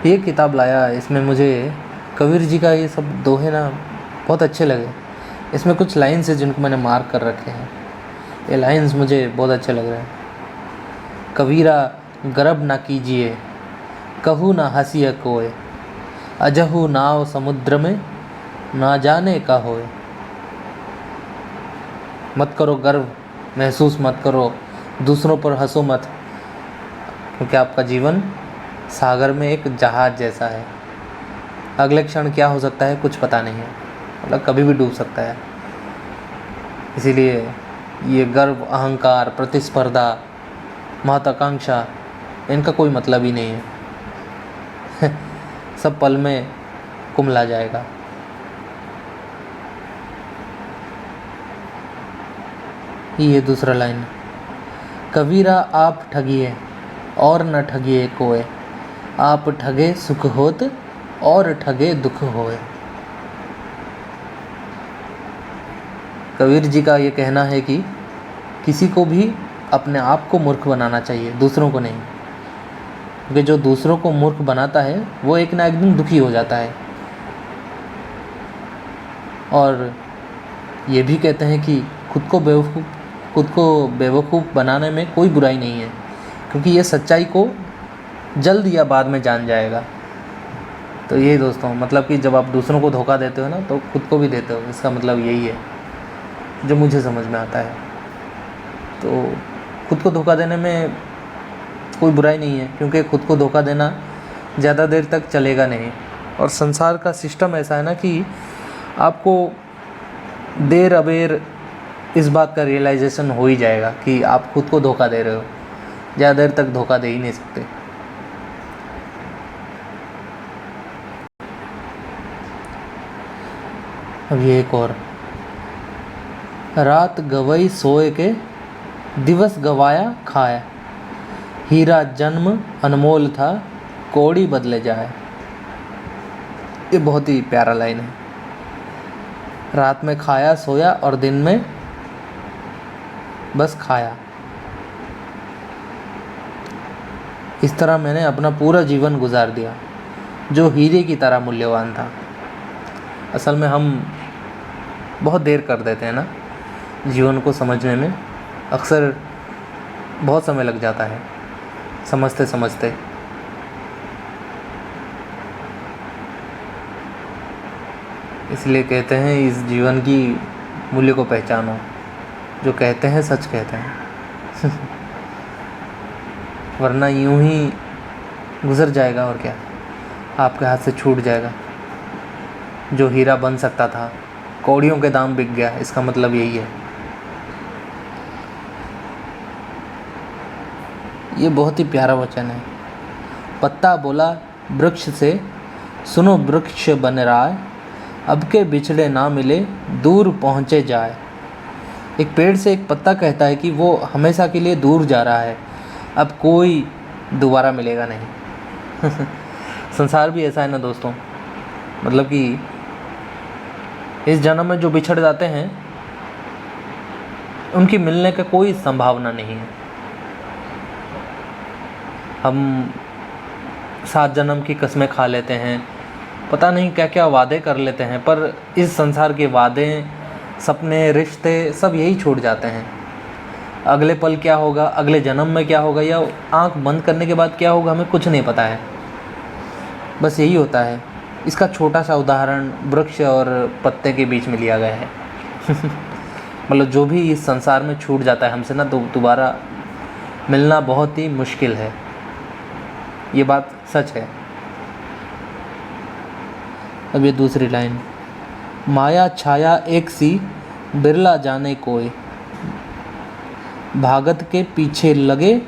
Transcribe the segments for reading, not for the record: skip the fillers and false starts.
ये किताब लाया, इसमें मुझे कबीर जी का ये सब दोहे ना बहुत अच्छे लगे। इसमें कुछ लाइन्स है जिनको मैंने मार्क कर रखे हैं। ये लाइन्स मुझे बहुत अच्छे लग रहे हैं। कबीरा गर्व ना कीजिए, कहू ना हंसिया कोय, अजहू नाव समुद्र में, ना जाने का होए। मत करो गर्व, महसूस मत करो, दूसरों पर हंसो मत, क्योंकि आपका जीवन सागर में एक जहाज़ जैसा है। अगले क्षण क्या हो सकता है कुछ पता नहीं है, मतलब कभी भी डूब सकता है। इसीलिए ये गर्व, अहंकार, प्रतिस्पर्धा, महत्वाकांक्षा, इनका कोई मतलब ही नहीं है। सब पल में कुम्हला जाएगा। ये दूसरा लाइन, कबीरा आप ठगिए और न ठगिए कोय, आप ठगे सुख होत और ठगे दुख होए। कबीर जी का ये कहना है कि किसी को भी अपने आप को मूर्ख बनाना चाहिए, दूसरों को नहीं, क्योंकि जो दूसरों को मूर्ख बनाता है वो एक ना एक दिन दुखी हो जाता है। और ये भी कहते हैं कि खुद को बेवकूफ़ बनाने में कोई बुराई नहीं है, क्योंकि ये सच्चाई को जल्द या बाद में जान जाएगा। तो यही दोस्तों, मतलब कि जब आप दूसरों को धोखा देते हो ना, तो खुद को भी देते हो, इसका मतलब यही है जो मुझे समझ में आता है। तो खुद को धोखा देने में कोई बुराई नहीं है, क्योंकि खुद को धोखा देना ज़्यादा देर तक चलेगा नहीं। और संसार का सिस्टम ऐसा है ना कि आपको देर अबेर इस बात का रियलाइजेशन हो ही जाएगा कि आप खुद को धोखा दे रहे हो। ज़्यादा देर तक धोखा दे ही नहीं सकते। अब ये एक और, रात गवई सोए के, दिवस गवाया खाया, हीरा जन्म अनमोल था, कौड़ी बदले जाए। ये बहुत ही प्यारा लाइन है। रात में खाया सोया और दिन में बस खाया। इस तरह मैंने अपना पूरा जीवन गुजार दिया, जो हीरे की तरह मूल्यवान था। असल में हम बहुत देर कर देते हैं ना जीवन को समझने में, अक्सर बहुत समय लग जाता है समझते समझते। इसलिए कहते हैं इस जीवन की मूल्य को पहचानो। जो कहते हैं सच कहते हैं। वरना यूं ही गुजर जाएगा और क्या, आपके हाथ से छूट जाएगा। जो हीरा बन सकता था कौड़ियों के दाम बिक गया, इसका मतलब यही है। ये बहुत ही प्यारा वचन है। पत्ता बोला वृक्ष से, सुनो वृक्ष बन राय, अब के बिछड़े ना मिले, दूर पहुँचे जाए। एक पेड़ से एक पत्ता कहता है कि वो हमेशा के लिए दूर जा रहा है, अब कोई दोबारा मिलेगा नहीं। संसार भी ऐसा है ना दोस्तों, मतलब कि इस जन्म में जो बिछड़ जाते हैं उनकी मिलने का कोई संभावना नहीं है। हम 7 जन्म की कस्में खा लेते हैं, पता नहीं क्या क्या वादे कर लेते हैं, पर इस संसार के वादे, सपने, रिश्ते सब यही छूट जाते हैं। अगले पल क्या होगा, अगले जन्म में क्या होगा, या आंख बंद करने के बाद क्या होगा, हमें कुछ नहीं पता है। बस यही होता है। इसका छोटा सा उदाहरण वृक्ष और पत्ते के बीच में लिया गया है। मतलब जो भी इस संसार में छूट जाता है हमसे ना, तो दोबारा मिलना बहुत ही मुश्किल है। ये बात सच है। अब ये दूसरी लाइन, माया छाया एक सी, बिरला जाने कोय, भागत के पीछे लगे,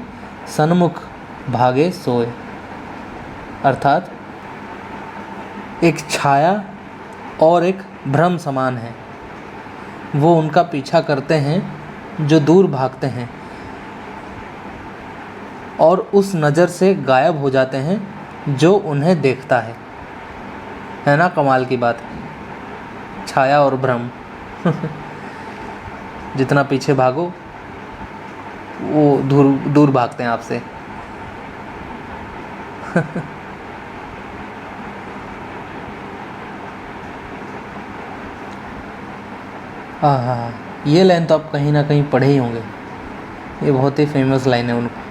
सन्मुख भागे सोए। अर्थात एक छाया और एक भ्रम समान है। वो उनका पीछा करते हैं जो दूर भागते हैं, और उस नज़र से गायब हो जाते हैं जो उन्हें देखता है ना कमाल की बात, छाया और भ्रम। जितना पीछे भागो वो दूर दूर भागते हैं आपसे। हाँ, ये लाइन तो आप कहीं ना कहीं पढ़े ही होंगे, ये बहुत ही फेमस लाइन है उनकी।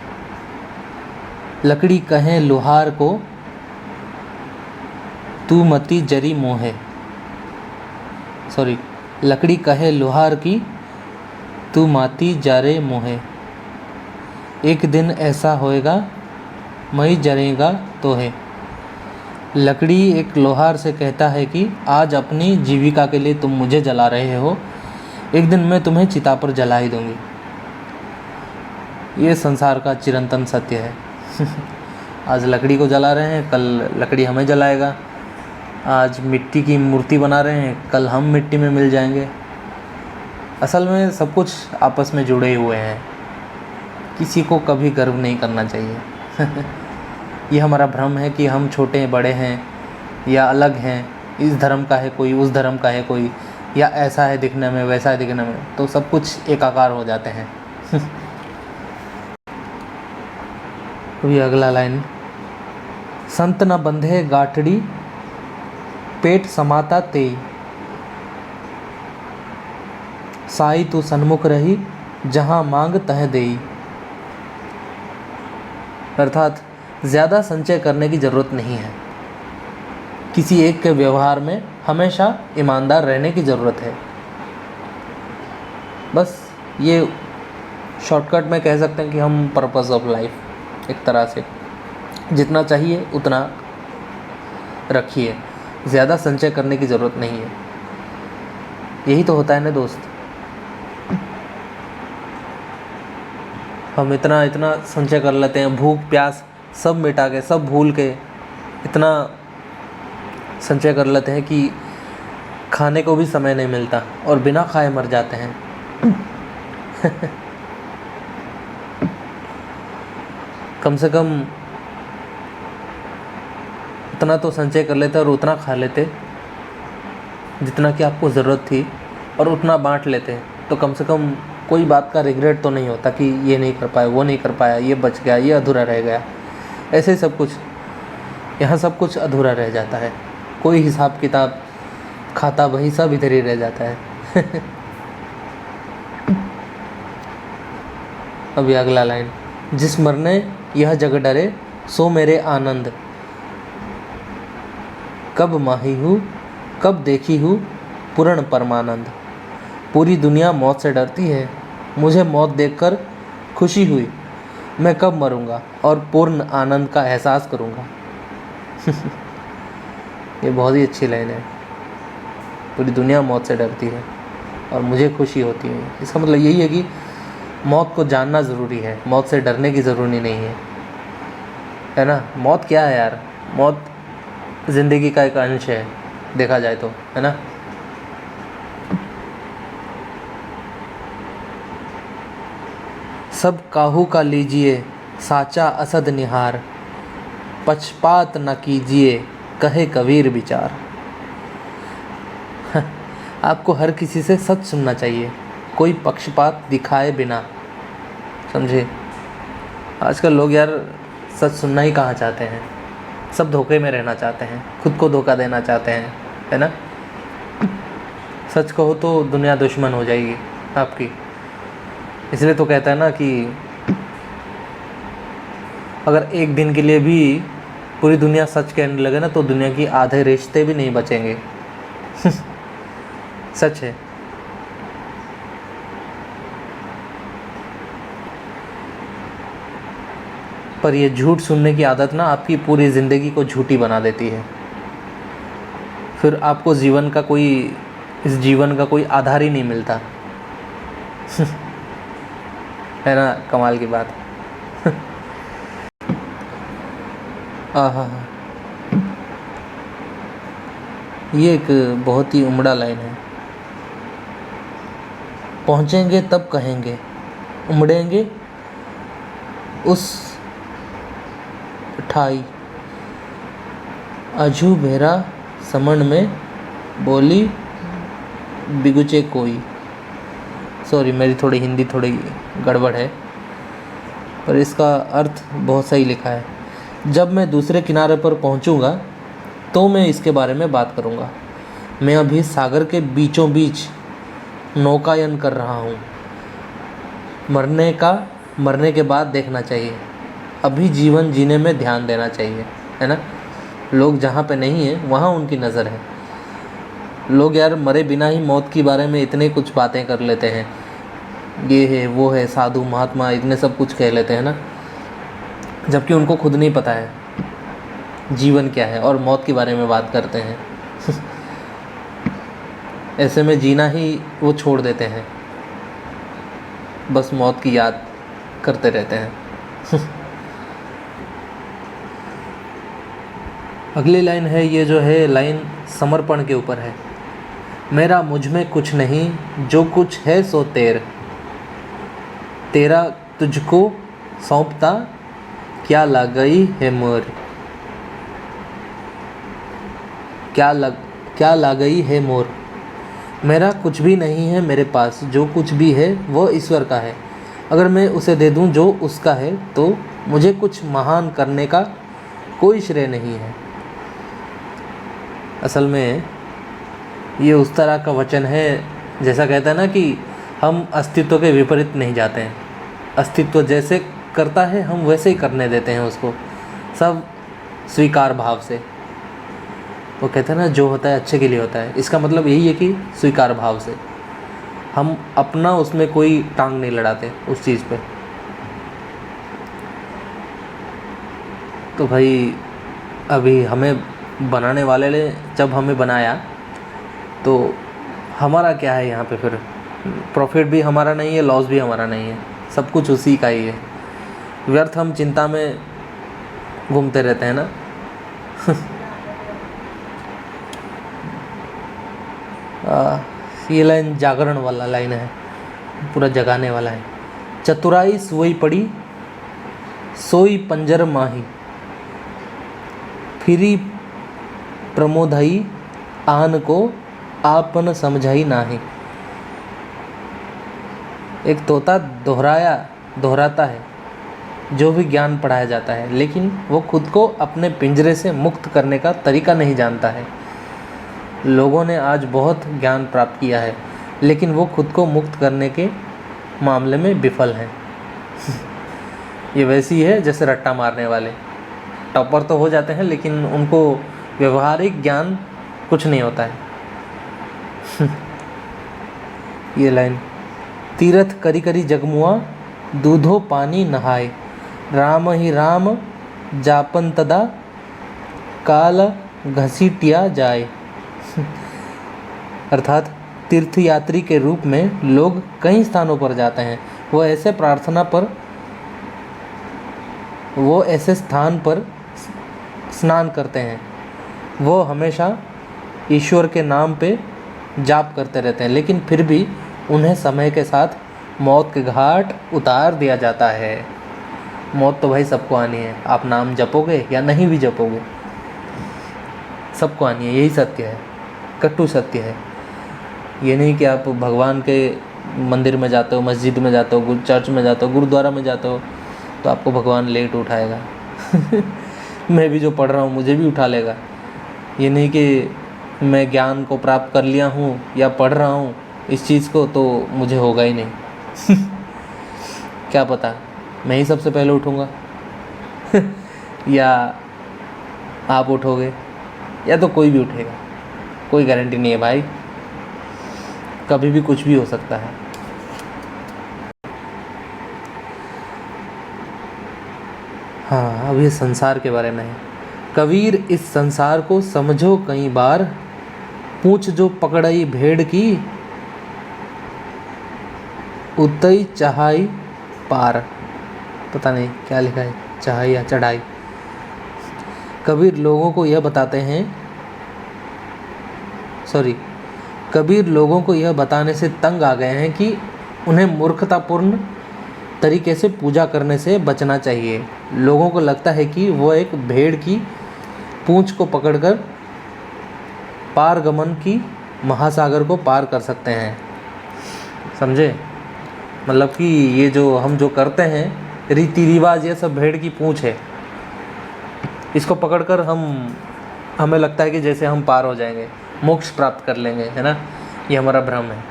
लकड़ी कहे लोहार को, तू मती जरी मोहे। सॉरी, लकड़ी कहे लोहार की, तू माती जारे मोहे। एक दिन ऐसा होएगा, मई जरेगा तो है। लकड़ी एक लोहार से कहता है कि आज अपनी जीविका के लिए तुम मुझे जला रहे हो, एक दिन मैं तुम्हें चिता पर जला ही दूंगी। ये संसार का चिरंतन सत्य है। आज लकड़ी को जला रहे हैं, कल लकड़ी हमें जलाएगा। आज मिट्टी की मूर्ति बना रहे हैं, कल हम मिट्टी में मिल जाएंगे। असल में सब कुछ आपस में जुड़े हुए हैं, किसी को कभी गर्व नहीं करना चाहिए। ये हमारा भ्रम है कि हम छोटे बड़े हैं या अलग हैं, इस धर्म का है कोई, उस धर्म का है कोई, या ऐसा है दिखने में वैसा है दिखने में, तो सब कुछ एकाकार हो जाते हैं। अभी अगला लाइन, संत न बंधे गाठड़ी, पेट समाता तेई। साई तू सन्मुख रही, जहाँ मांग तह देई। अर्थात ज़्यादा संचय करने की ज़रूरत नहीं है, किसी एक के व्यवहार में हमेशा ईमानदार रहने की ज़रूरत है। बस ये शॉर्टकट में कह सकते हैं कि हम पर्पस ऑफ लाइफ, एक तरह से जितना चाहिए उतना रखिए, ज़्यादा संचय करने की ज़रूरत नहीं है। यही तो होता है ना दोस्त, हम इतना इतना संचय कर लेते हैं, भूख प्यास सब मिटा के, सब भूल के इतना संचय कर लेते हैं कि खाने को भी समय नहीं मिलता और बिना खाए मर जाते हैं। कम से कम उतना तो संचय कर लेते और उतना खा लेते जितना कि आपको ज़रूरत थी, और उतना बांट लेते, तो कम से कम कोई बात का रिग्रेट तो नहीं होता कि ये नहीं कर पाया, वो नहीं कर पाया, ये बच गया, ये अधूरा रह गया। ऐसे ही सब कुछ यहाँ सब कुछ अधूरा रह जाता है, कोई हिसाब किताब खाता वही सब इधर ही रह जाता है। अभी अगला लाइन, जिस मरने यह जग डरे, सो मेरे आनंद। कब माही हूँ, कब देखी हूँ पूर्ण परमानंद। पूरी दुनिया मौत से डरती है, मुझे मौत देखकर खुशी हुई। मैं कब मरूंगा और पूर्ण आनंद का एहसास करूंगा। ये बहुत ही अच्छी लाइन है। पूरी दुनिया मौत से डरती है और मुझे खुशी होती है। इसका मतलब यही है कि मौत को जानना ज़रूरी है, मौत से डरने की ज़रूरी नहीं है ना। मौत क्या है यार, मौत ज़िंदगी का एक अंश है देखा जाए तो, है ना। सब काहू का लीजिए साचा असद निहार, पक्षपात न कीजिए कहे कबीर विचार। आपको हर किसी से सच सुनना चाहिए, कोई पक्षपात दिखाए बिना, समझे। आजकल लोग यार सच सुनना ही कहाँ चाहते हैं, सब धोखे में रहना चाहते हैं, खुद को धोखा देना चाहते हैं, है ना। सच कहो तो दुनिया दुश्मन हो जाएगी आपकी। इसलिए तो कहता है ना कि अगर एक दिन के लिए भी पूरी दुनिया सच कहने लगे ना, तो दुनिया की आधे रिश्ते भी नहीं बचेंगे। सच है। पर ये झूठ सुनने की आदत ना आपकी पूरी ज़िंदगी को झूठी बना देती है। फिर आपको इस जीवन का कोई आधार ही नहीं मिलता। है ना, कमाल की बात। आहा, ये एक बहुत ही उम्दा लाइन है। पहुँचेंगे तब कहेंगे, उमड़ेंगे उस ठाई। अजू भेरा समण में बोली बिगुचे कोई। सॉरी, मेरी थोड़ी हिंदी थोड़ी गड़बड़ है, पर इसका अर्थ बहुत सही लिखा है। जब मैं दूसरे किनारे पर पहुंचूंगा तो मैं इसके बारे में बात करूंगा। मैं अभी सागर के बीचों बीच नौकायन कर रहा हूँ। मरने के बाद देखना चाहिए, अभी जीवन जीने में ध्यान देना चाहिए, है ना। लोग जहाँ पे नहीं है वहाँ उनकी नज़र है। लोग यार मरे बिना ही मौत के बारे में इतने कुछ बातें कर लेते हैं, ये है वो है, साधु महात्मा इतने सब कुछ कह लेते हैं ना, जबकि उनको खुद नहीं पता है जीवन क्या है और मौत के बारे में बात करते हैं। ऐसे में जीना ही वो छोड़ देते हैं, बस मौत की याद करते रहते हैं। अगली लाइन है, ये जो है लाइन समर्पण के ऊपर है। मेरा मुझ में कुछ नहीं, जो कुछ है सो तेरा तुझको सौंपता, क्या लग गई है मोर, क्या लग गई है मोर। मेरा कुछ भी नहीं है मेरे पास, जो कुछ भी है वो ईश्वर का है। अगर मैं उसे दे दूं जो उसका है तो मुझे कुछ महान करने का कोई श्रेय नहीं है। असल में ये उस तरह का वचन है, जैसा कहता है ना कि हम अस्तित्व के विपरीत नहीं जाते हैं। अस्तित्व जैसे करता है हम वैसे ही करने देते हैं उसको, सब स्वीकार भाव से। वो कहते हैं ना जो होता है अच्छे के लिए होता है, इसका मतलब यही है कि स्वीकार भाव से हम अपना उसमें कोई टांग नहीं लड़ाते उस चीज़ पे। तो भाई अभी हमें बनाने वाले ने जब हमें बनाया तो हमारा क्या है यहाँ पे, फिर प्रॉफिट भी हमारा नहीं है, लॉस भी हमारा नहीं है, सब कुछ उसी का ही है। व्यर्थ हम चिंता में घूमते रहते हैं ना। ये लाइन जागरण वाला लाइन है, पूरा जगाने वाला है। चतुराई सोई पड़ी, सोई पंजर माही, फिरी प्रमोदई आन को आपन समझाई नाही। एक तोता दोहराता है जो भी ज्ञान पढ़ाया जाता है, लेकिन वो खुद को अपने पिंजरे से मुक्त करने का तरीका नहीं जानता है। लोगों ने आज बहुत ज्ञान प्राप्त किया है, लेकिन वो खुद को मुक्त करने के मामले में विफल हैं। ये वैसी है जैसे रट्टा मारने वाले, टॉपर तो हो जाते हैं लेकिन उनको व्यवहारिक ज्ञान कुछ नहीं होता है। ये लाइन, तीरथ करी करी जगमुआ, दूधो पानी नहाए, राम ही राम जापन तदा, काल घसीटिया जाए। अर्थात तीर्थयात्री के रूप में लोग कई स्थानों पर जाते हैं, वो ऐसे स्थान पर स्नान करते हैं, वो हमेशा ईश्वर के नाम पे जाप करते रहते हैं, लेकिन फिर भी उन्हें समय के साथ मौत के घाट उतार दिया जाता है। मौत तो भाई सबको आनी है, आप नाम जपोगे या नहीं भी जपोगे, सबको आनी है, यही सत्य है, कटु सत्य है। ये नहीं कि आप भगवान के मंदिर में जाते हो, मस्जिद में जाते हो, चर्च में जाते हो, गुरुद्वारा में जाते हो तो आपको भगवान लेट उठाएगा। मैं भी जो पढ़ रहा हूँ मुझे भी उठा लेगा। ये नहीं कि मैं ज्ञान को प्राप्त कर लिया हूँ या पढ़ रहा हूँ इस चीज़ को तो मुझे होगा ही नहीं। क्या पता मैं ही सबसे पहले उठूँगा या आप उठोगे या तो कोई भी उठेगा, कोई गारंटी नहीं है भाई, कभी भी कुछ भी हो सकता है। हाँ, अब ये संसार के बारे में है। कबीर इस संसार को समझो कई बार, पूछ जो पकड़ई भेड़ की, उतई चढ़ाई पार। पता नहीं क्या लिखा है, चढ़ाई या चढ़ाई। कबीर लोगों को यह बताने से तंग आ गए हैं कि उन्हें मूर्खतापूर्ण तरीके से पूजा करने से बचना चाहिए। लोगों को लगता है कि वो एक भेड़ की पूंछ को पकड़कर पारगमन की महासागर को पार कर सकते हैं। समझे? मतलब कि ये जो हम जो करते हैं रीति रिवाज, ये सब भेड़ की पूंछ है। इसको पकड़कर हमें लगता है कि जैसे हम पार हो जाएंगे, मोक्ष प्राप्त कर लेंगे, है ना। ये हमारा भ्रम है।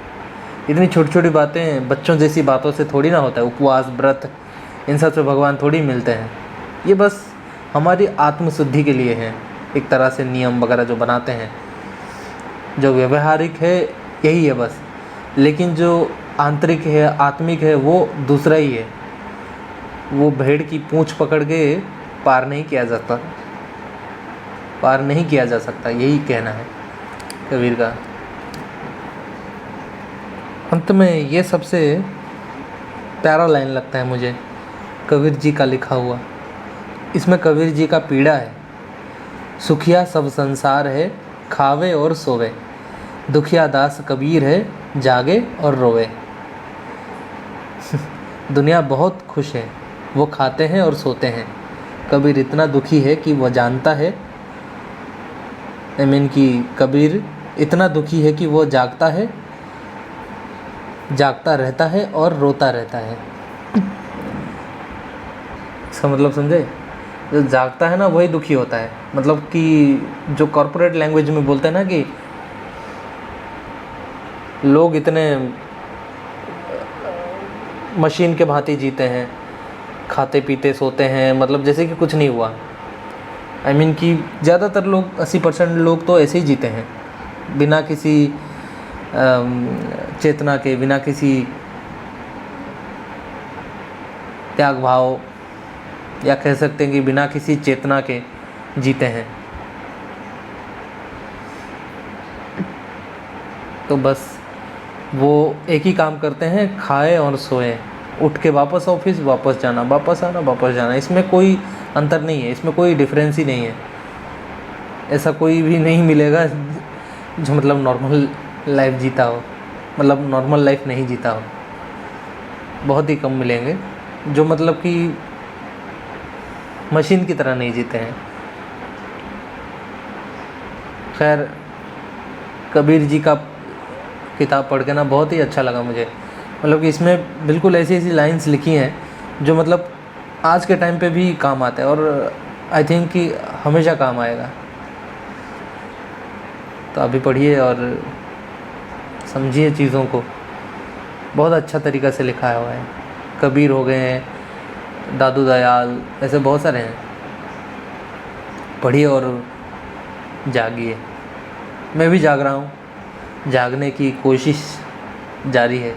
इतनी छोटी छोटी बातें, बच्चों जैसी बातों से थोड़ी ना होता है। उपवास, व्रत, इन सब से भगवान थोड़ी मिलते हैं। ये बस हमारी आत्मशुद्धि के लिए है, एक तरह से नियम वगैरह जो बनाते हैं। जो व्यवहारिक है यही है बस, लेकिन जो आंतरिक है, आत्मिक है, वो दूसरा ही है। वो भेड़ की पूंछ पकड़ के पार नहीं किया जाता, पार नहीं किया जा सकता, यही कहना है कबीर का। अंत में ये सबसे प्यारा लाइन लगता है मुझे कबीर जी का लिखा हुआ। इसमें कबीर जी का पीड़ा है, सुखिया सब संसार है, खावे और सोवे, दुखिया दास कबीर है, जागे और रोवे। दुनिया बहुत खुश है, वो खाते हैं और सोते हैं। कबीर इतना दुखी है कि वह जानता है, कि कबीर इतना दुखी है कि वो जागता है, जागता रहता है और रोता रहता है। इसका मतलब समझे? जो जागता है ना वही दुखी होता है। मतलब कि जो कॉर्पोरेट लैंग्वेज में बोलते हैं ना कि लोग इतने मशीन के भांति जीते हैं, खाते पीते सोते हैं, मतलब जैसे कि कुछ नहीं हुआ। कि ज़्यादातर लोग 80% लोग तो ऐसे ही जीते हैं, बिना किसी चेतना के, बिना किसी त्याग भाव, या कह सकते हैं कि बिना किसी चेतना के जीते हैं। तो बस वो एक ही काम करते हैं, खाए और सोए, उठ के वापस ऑफिस, वापस जाना, वापस आना, वापस जाना। इसमें कोई अंतर नहीं है, इसमें कोई डिफरेंस ही नहीं है। ऐसा कोई भी नहीं मिलेगा जो मतलब नॉर्मल लाइफ जीता हो, मतलब नॉर्मल लाइफ नहीं जीता हो। बहुत ही कम मिलेंगे जो मतलब कि मशीन की तरह नहीं जीते हैं। खैर, कबीर जी का किताब पढ़ के ना बहुत ही अच्छा लगा मुझे। मतलब कि इसमें बिल्कुल ऐसी ऐसी लाइंस लिखी हैं जो मतलब आज के टाइम पे भी काम आते हैं, और आई थिंक कि हमेशा काम आएगा। तो अभी पढ़िए और समझिए चीज़ों को। बहुत अच्छा तरीक़ा से लिखा हुआ है। कबीर हो गए हैं, दादू दयाल, ऐसे बहुत सारे हैं। पढ़िए और जागिए। मैं भी जाग रहा हूँ, जागने की कोशिश जारी है।